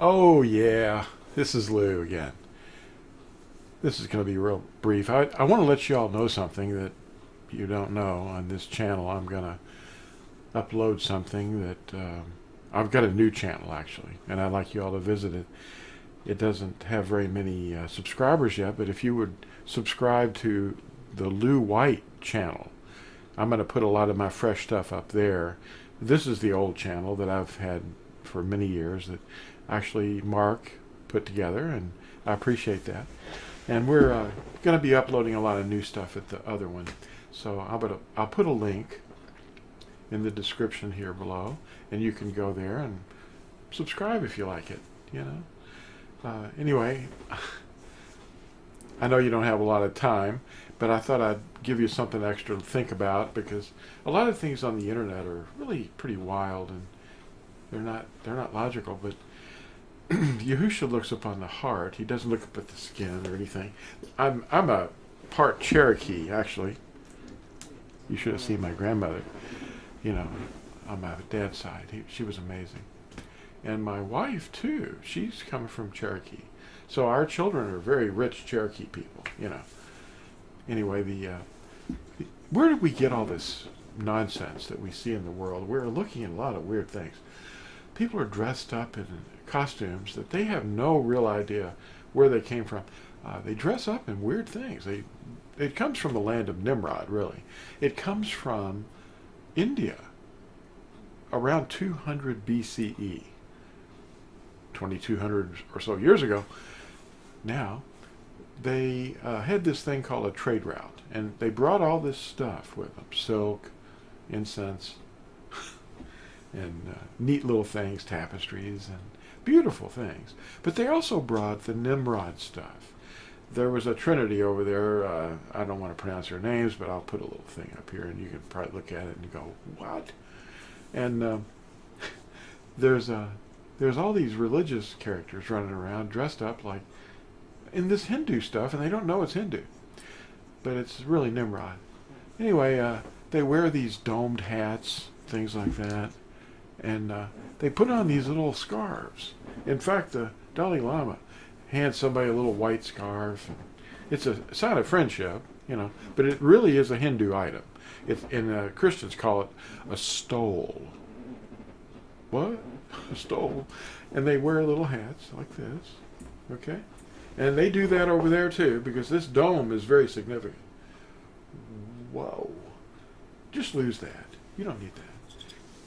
Oh, yeah. This is Lou again. This is going to be real brief. I want to let you all know something that you don't know on this channel. I'm going to upload something that I've got a new channel, actually, and I'd like you all to visit it. It doesn't have very many subscribers yet, but if you would subscribe to the Lou White channel, I'm going to put a lot of my fresh stuff up there. This is the old channel that I've had for many years that actually Mark put together, and I appreciate that. And we're going to be uploading a lot of new stuff at the other one. So I'll put a link in the description here below, and you can go there and subscribe if you like it, you know. Anyway, I know you don't have a lot of time, but I thought I'd give you something extra to think about, because a lot of things on the internet are really pretty wild, and they're not logical. But Yahusha looks upon the heart. He doesn't look up at the skin or anything. I'm a part Cherokee, actually. You should have seen my grandmother, you know, on my dad's side. She was amazing. And my wife, too, she's coming from Cherokee. So our children are very rich Cherokee people, you know. Anyway, where did we get all this nonsense that we see in the world? We're looking at a lot of weird things. People are dressed up in costumes that they have no real idea where they came from. They dress up in weird things. It comes from the land of Nimrod, really. It comes from India around 200 BCE, 2,200 or so years ago. Now, they had this thing called a trade route, and they brought all this stuff with them: silk, incense, and neat little things, tapestries, and beautiful things. But they also brought the Nimrod stuff. There was a trinity over there. I don't want to pronounce their names, but I'll put a little thing up here, and you can probably look at it and go, what? And there's all these religious characters running around dressed up like in this Hindu stuff, and they don't know it's Hindu, but it's really Nimrod. Anyway, they wear these domed hats, things like that, and they put on these little scarves. In fact, the Dalai Lama hands somebody a little white scarf. It's a sign of friendship, you know, but it really is a Hindu item. And Christians call it a stole. What? A stole. And they wear little hats like this, okay? And they do that over there too, because this dome is very significant. Whoa. Just lose that. You don't need that.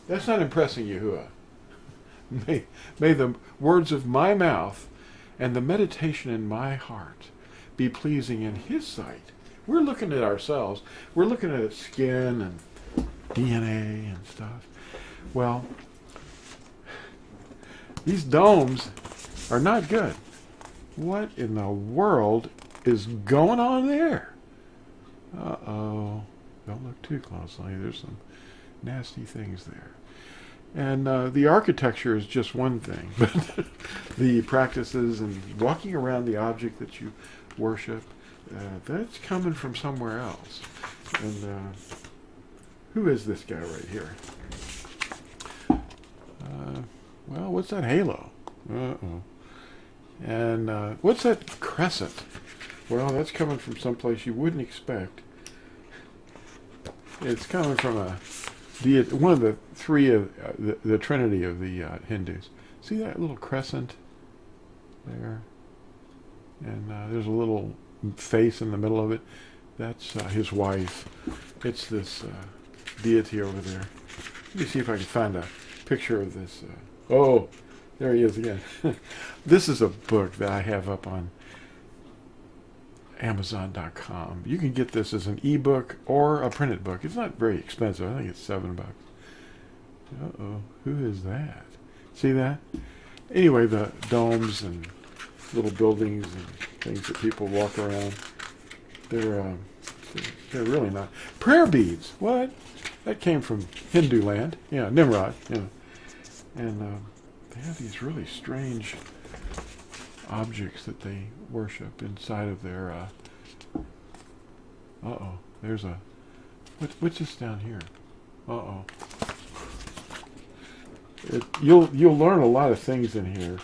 That's not impressing Yahuah. May the words of my mouth and the meditation in my heart be pleasing in His sight. We're looking at ourselves. We're looking at skin and DNA and stuff. Well, these domes are not good. What in the world is going on there? Uh-oh. Don't look too closely. There's some nasty things there. And the architecture is just one thing, but the practices and walking around the object that you worship, that's coming from somewhere else. And who is this guy right here? Well, what's that halo? Uh-oh. And what's that crescent? Well, that's coming from someplace you wouldn't expect. It's coming from one of the three of the trinity of the Hindus. See that little crescent there? And there's a little face in the middle of it. That's his wife. It's this deity over there. Let me see if I can find a picture of this. Oh, there he is again. This is a book that I have up on Amazon.com. You can get this as an ebook or a printed book. It's not very expensive. I think it's $7. Uh-oh. Who is that? See that? Anyway, the domes and little buildings and things that people walk around, they're really not. Prayer beads. What? That came from Hindu land. Yeah, Nimrod. Yeah. And they have these really strange objects that they worship inside of their there's a what's this down here? You'll learn a lot of things in here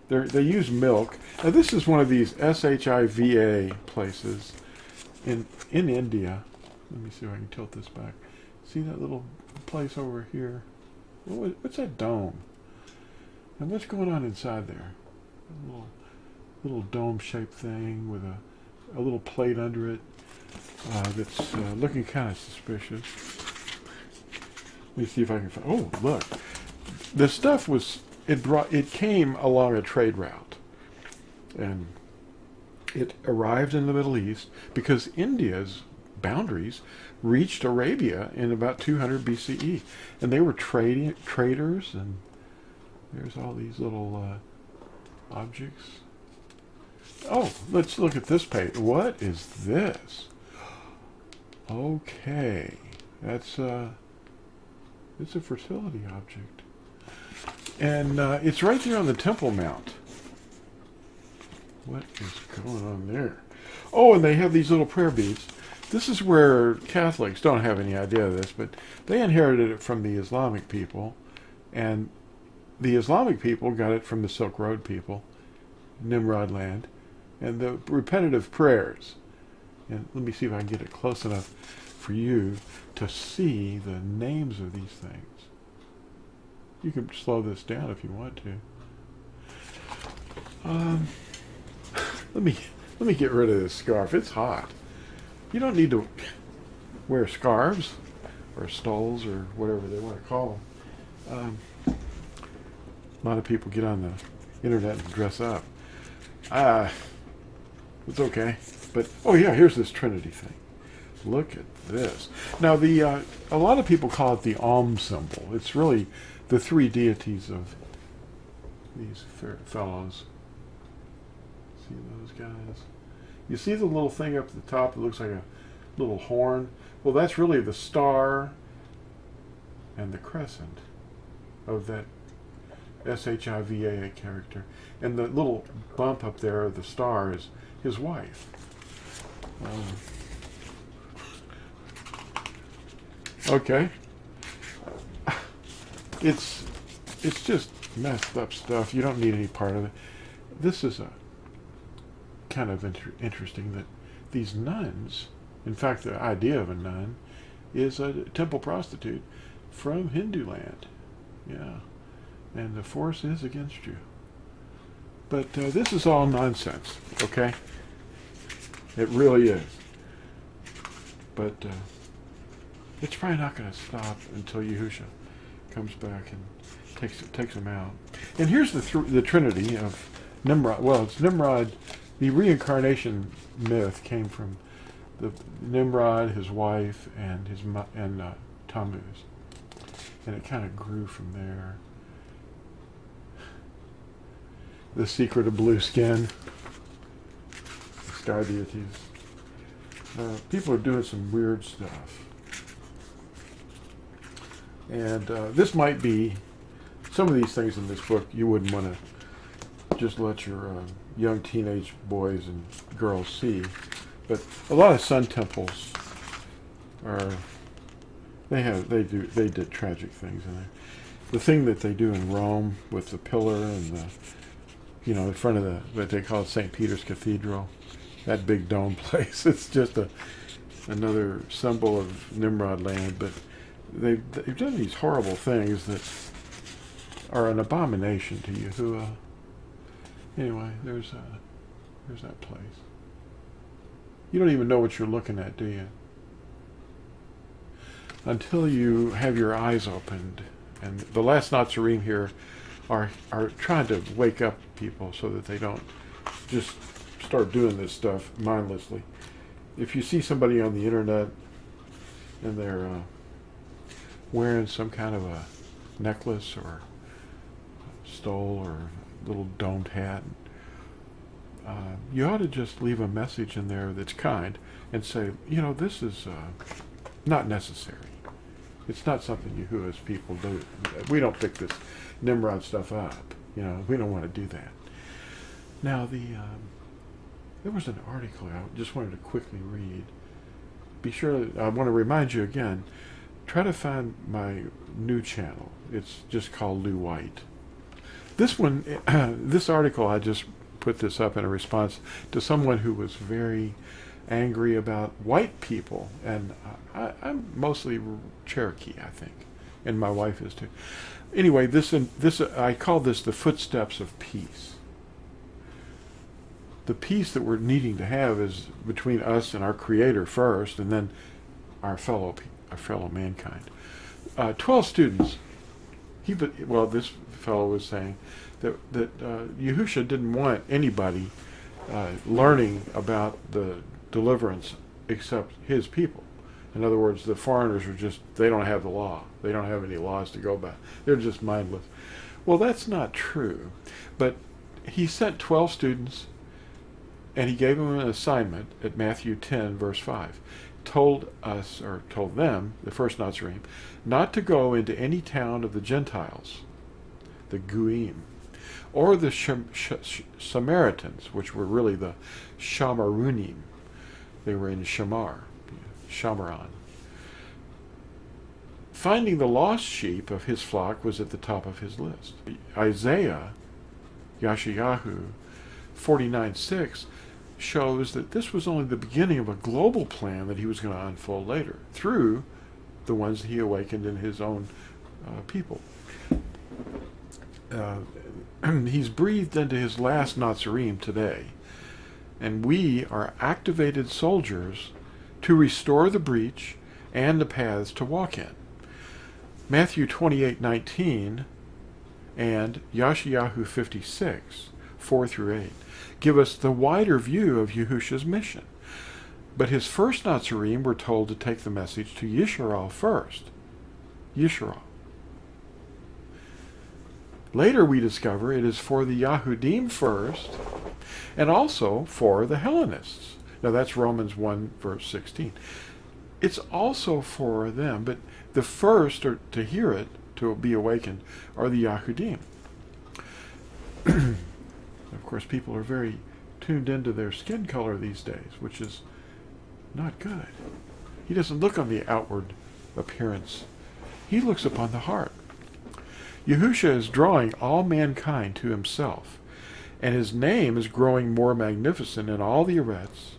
They use milk. Now this is one of these SHIVA places in India. Let me see if I can tilt this back. See that little place over here? What's that dome? And what's going on inside there? A little dome-shaped thing with a little plate under it that's looking kind of suspicious. Let me see if I can find. Oh, look! This stuff it came along a trade route, and it arrived in the Middle East because India's boundaries reached Arabia in about 200 BCE, and they were traders, and there's all these little objects. Oh, let's look at this page. What is this? Okay, it's a fertility object, and it's right there on the Temple Mount. What is going on there? Oh, and they have these little prayer beads. This is where Catholics don't have any idea of this, but they inherited it from the Islamic people, and the Islamic people got it from the Silk Road people, Nimrod land, and the repetitive prayers. And let me see if I can get it close enough for you to see the names of these things. You can slow this down if you want to. Let me get rid of this scarf. It's hot. You don't need to wear scarves or stoles or whatever they want to call them. A lot of people get on the internet and dress up. It's okay. But, oh yeah, here's this Trinity thing. Look at this. Now, a lot of people call it the symbol. It's really the three deities of these fellows. See those guys? You see the little thing up at the top that looks like a little horn? Well, that's really the star and the crescent of that SHIVA character. And the little bump up there of the star is his wife. Okay. It's just messed up stuff. You don't need any part of it. This is a kind of interesting that these nuns, in fact, the idea of a nun is a temple prostitute from Hindu land. Yeah. And the force is against you. But this is all nonsense, okay? It really is. But it's probably not going to stop until Yahusha comes back and takes him out. And here's the Trinity of Nimrod. Well, it's Nimrod. The reincarnation myth came from the Nimrod, his wife, and Tammuz, and it kind of grew from there. The secret of blue skin, sky deities. People are doing some weird stuff, and this might be some of these things in this book you wouldn't want to just let your young teenage boys and girls see, but a lot of sun temples they did tragic things in there. The thing that they do in Rome with the pillar and the in front of what they call St. Peter's Cathedral, that big dome place. It's just another symbol of Nimrod land, but they've done these horrible things that are an abomination to Yahuwah. Anyway, there's that place. You don't even know what you're looking at, do you? Until you have your eyes opened. And the last Nazarene here are trying to wake up people so that they don't just start doing this stuff mindlessly. If you see somebody on the internet and they're wearing some kind of a necklace or stole or little domed hat, you ought to just leave a message in there that's kind and say, this is not necessary. It's not something Yahuwah's people do. We don't pick this Nimrod stuff up. We don't want to do that. Now, there was an article I just wanted to quickly read. Be sure, I want to remind you again, try to find my new channel. It's just called Lou White. This one, this article, I just put this up in a response to someone who was very angry about white people, and I'm mostly Cherokee, I think, and my wife is too. Anyway, I call this the footsteps of peace. The peace that we're needing to have is between us and our Creator first, and then our fellow mankind. 12 students. This fellow was saying that Yahusha didn't want anybody learning about the deliverance except his people. In other words, the foreigners they don't have the law. They don't have any laws to go by. They're just mindless. Well, that's not true. But he sent 12 students, and he gave them an assignment at Matthew 10, verse 5. Told them, the first Nazarene, not to go into any town of the Gentiles, the Guim, or the Samaritans, which were really the Shamarunim. They were in Shamaran. Finding the lost sheep of his flock was at the top of his list. Isaiah, Yeshayahu 49:6, shows that this was only the beginning of a global plan that he was going to unfold later through the ones that he awakened in his own people. He's breathed into his last Nazarene today, and we are activated soldiers to restore the breach and the paths to walk in. Matthew 28:19 and Yeshayahu 56, 4 through 8, give us the wider view of Yahusha's mission. But his first Nazarene were told to take the message to Yisrael first. Yisrael. Later we discover it is for the Yahudim first, and also for the Hellenists. Now that's Romans 1, verse 16. It's also for them, but the first to hear it, to be awakened, are the Yahudim. Of course, people are very tuned into their skin color these days, which is not good. He doesn't look on the outward appearance. He looks upon the heart. Yahusha is drawing all mankind to himself, and his name is growing more magnificent in all the Eretz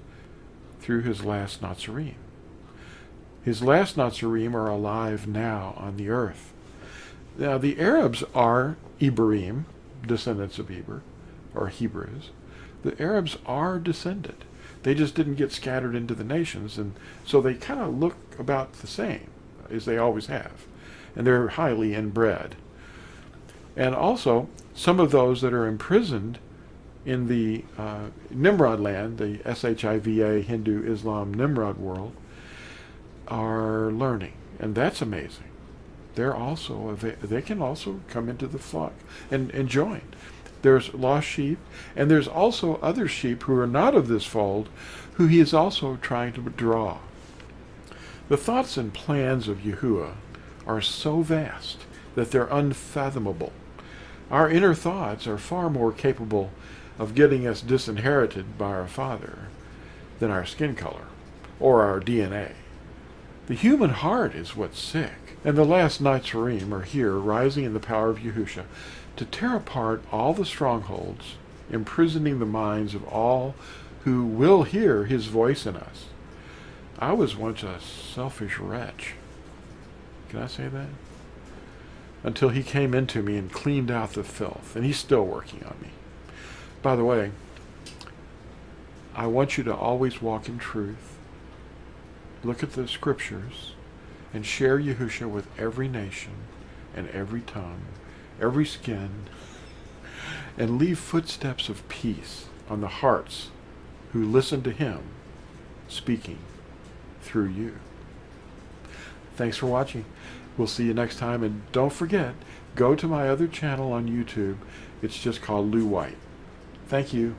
through his last Nazarene. His last Nazarene are alive now on the earth. Now, the Arabs are Ibrahim, descendants of Eber, or Hebrews. The Arabs are descended. They just didn't get scattered into the nations, and so they kind of look about the same as they always have. And they're highly inbred. And also, some of those that are imprisoned in the Nimrod land, the SHIVA, Hindu, Islam, Nimrod world, are learning. And that's amazing. They can also come into the flock and join. There's lost sheep, and there's also other sheep who are not of this fold, who he is also trying to draw. The thoughts and plans of Yahuah are so vast that they're unfathomable. Our inner thoughts are far more capable of getting us disinherited by our Father than our skin color or our DNA. The human heart is what's sick, and the last Nazarene are here, rising in the power of Yahusha, to tear apart all the strongholds, imprisoning the minds of all who will hear his voice in us. I was once a selfish wretch. Can I say that? Until he came into me and cleaned out the filth, and he's still working on me. By the way, I want you to always walk in truth. Look at the scriptures and share Yahusha with every nation and every tongue, every skin, and leave footsteps of peace on the hearts who listen to him speaking through you. Thanks for watching. We'll see you next time, and don't forget, go to my other channel on YouTube. It's just called Lou White. Thank you.